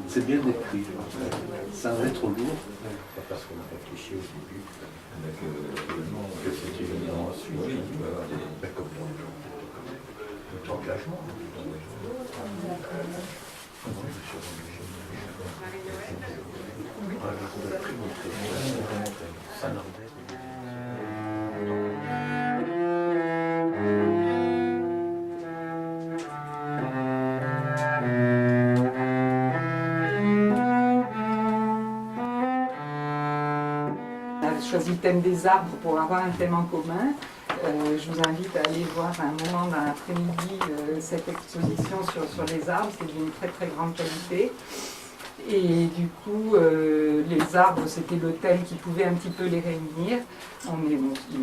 C'est bien décrit, ça va être trop lourd. Parce qu'on a réfléchi au début que c'est évident ensuite, il peut y avoir des engagement. Choisi le thème des arbres pour avoir un thème en commun. Je vous invite à aller voir à un moment dans l'après-midi cette exposition sur les arbres, c'est d'une très très grande qualité. Et du coup, les arbres, c'était le thème qui pouvait un petit peu les réunir. Il peut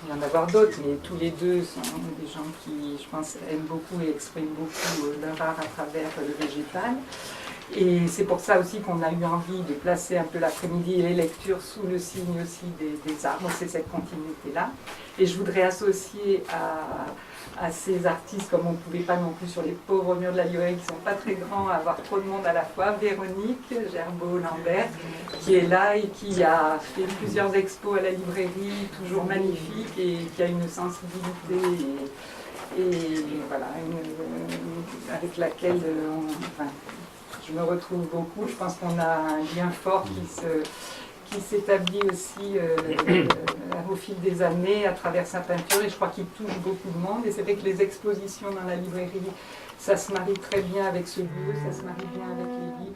y en avoir d'autres, mais tous les deux sont des gens qui, je pense, aiment beaucoup et expriment beaucoup leur art à travers le végétal. Et c'est pour ça aussi qu'on a eu envie de placer un peu l'après-midi et les lectures sous le signe aussi des arbres. C'est cette continuité-là. Et je voudrais associer à ces artistes, comme on ne pouvait pas non plus sur les pauvres murs de la librairie qui ne sont pas très grands, avoir trop de monde à la fois, Véronique Gerbeau-Lambert, qui est là et qui a fait plusieurs expos à la librairie, toujours magnifiques, et qui a une sensibilité et voilà, avec laquelle je me retrouve beaucoup. Je pense qu'on a un lien fort qui s'établit aussi au fil des années à travers sa peinture, et je crois qu'il touche beaucoup de monde. Et c'est vrai que les expositions dans la librairie, ça se marie très bien avec ce lieu, ça se marie bien avec les livres.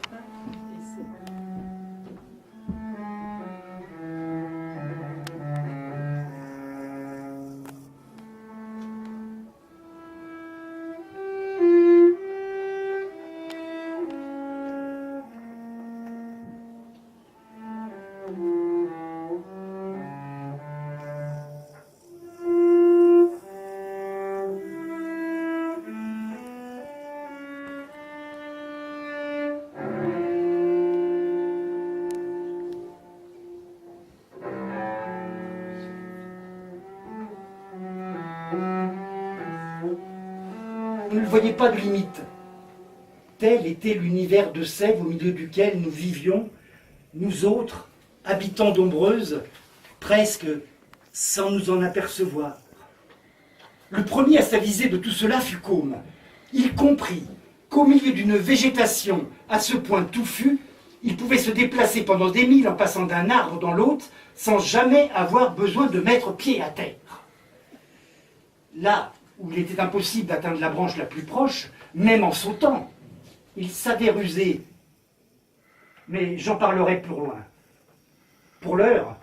Vous ne voyez pas de limite. Tel était l'univers de Sèvres au milieu duquel nous vivions, nous autres, habitants d'Ombreuse, presque sans nous en apercevoir. Le premier à s'aviser de tout cela fut Côme. Il comprit qu'au milieu d'une végétation à ce point touffue, il pouvait se déplacer pendant des milles en passant d'un arbre dans l'autre sans jamais avoir besoin de mettre pied à terre. Là où il était impossible d'atteindre la branche la plus proche, même en sautant, il savait ruser. Mais j'en parlerai plus loin. Pour l'heure,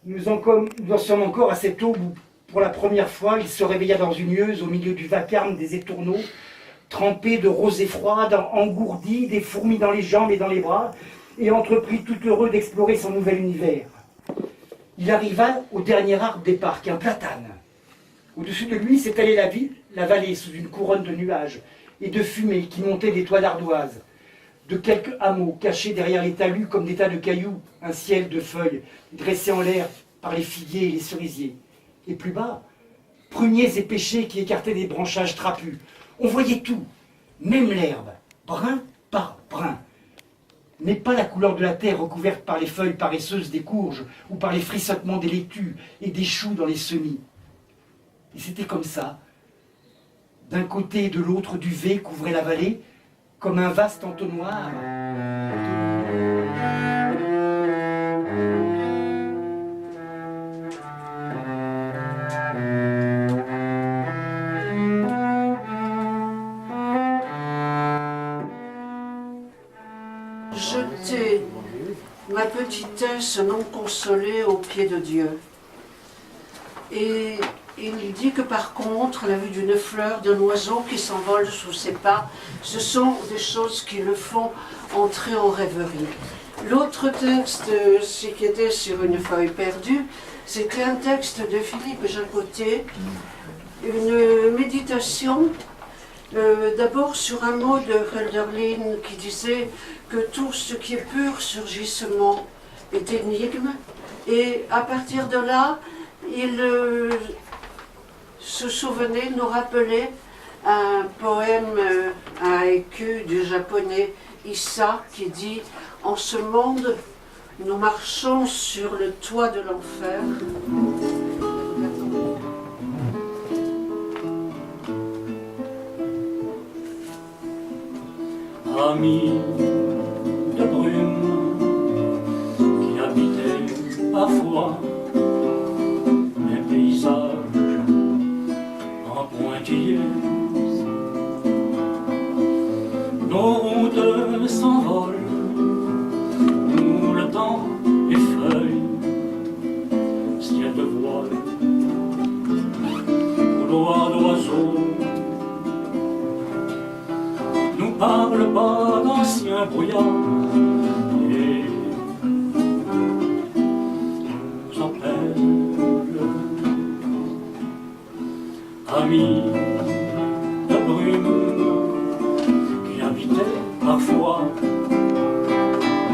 nous en sommes encore à cette aube où, pour la première fois, il se réveilla dans une lieuse au milieu du vacarme des étourneaux, trempé de rosée froide, engourdi, des fourmis dans les jambes et dans les bras, et entreprit tout heureux d'explorer son nouvel univers. Il arriva au dernier arbre des parcs, un platane. Au-dessus de lui s'étalait la vallée sous une couronne de nuages et de fumée qui montait des toits d'ardoise, de quelques hameaux cachés derrière les talus comme des tas de cailloux, un ciel de feuilles dressé en l'air par les figuiers et les cerisiers. Et plus bas, pruniers et pêchers qui écartaient des branchages trapus. On voyait tout, même l'herbe, brin par brin, mais pas la couleur de la terre recouverte par les feuilles paresseuses des courges ou par les frissottements des laitues et des choux dans les semis. Et c'était comme ça. D'un côté et de l'autre, duvet couvrait la vallée, comme un vaste entonnoir. Jeter ma petitesse non consolée aux pieds de Dieu. Et il dit que par contre, la vue d'une fleur, d'un oiseau qui s'envole sous ses pas, ce sont des choses qui le font entrer en rêverie. L'autre texte, ce qui était sur une feuille perdue, c'était un texte de Philippe Jacotet, une méditation, d'abord sur un mot de Hölderlin qui disait que tout ce qui est pur surgissement est énigme, et à partir de là, il se souvenait, nous rappelait un poème, un haïku du japonais Issa qui dit « En ce monde, nous marchons sur le toit de l'enfer. » Amis de brume qui habitaient parfois les paysages en pointilleuse. Nos routes s'envolent où le temps effeuille, ciel de voile, couloir d'oiseaux. Nous parle pas d'anciens brouillards et nous appelle amis de brume qui habitaient parfois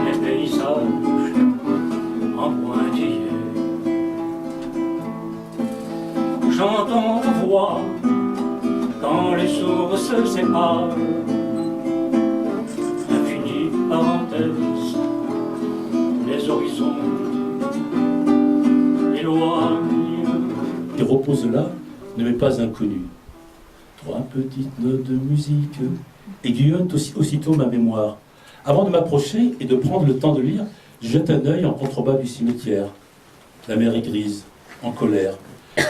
les paysages en pointillés. J'entends vos voix quand les sources se séparent. Parenthèse, les horizons éloignent. Qui repose là ne m'est pas inconnu. Trois petites notes de musique aiguillonnent aussitôt ma mémoire. Avant de m'approcher et de prendre le temps de lire, je jette un œil en contrebas du cimetière. La mer est grise, en colère,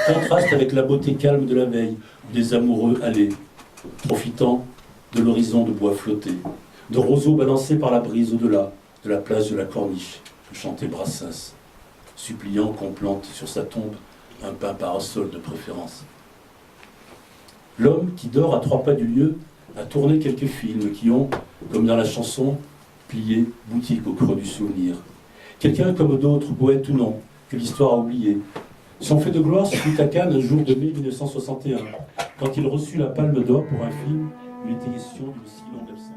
contraste avec la beauté calme de la veille, où des amoureux allaient, profitant de l'horizon de bois flotté, de roseaux balancés par la brise au-delà de la place de la Corniche, où chantait Brassens, suppliant qu'on plante sur sa tombe un pin parasol de préférence. L'homme qui dort à 3 pas du lieu a tourné quelques films qui ont, comme dans la chanson, plié boutique au creux du souvenir. Quelqu'un comme d'autres, poètes ou non, que l'histoire a oublié. Son fait de gloire se fit à Cannes un jour de mai 1961, quand il reçut la Palme d'Or pour un film où il était question d'une si longue absence.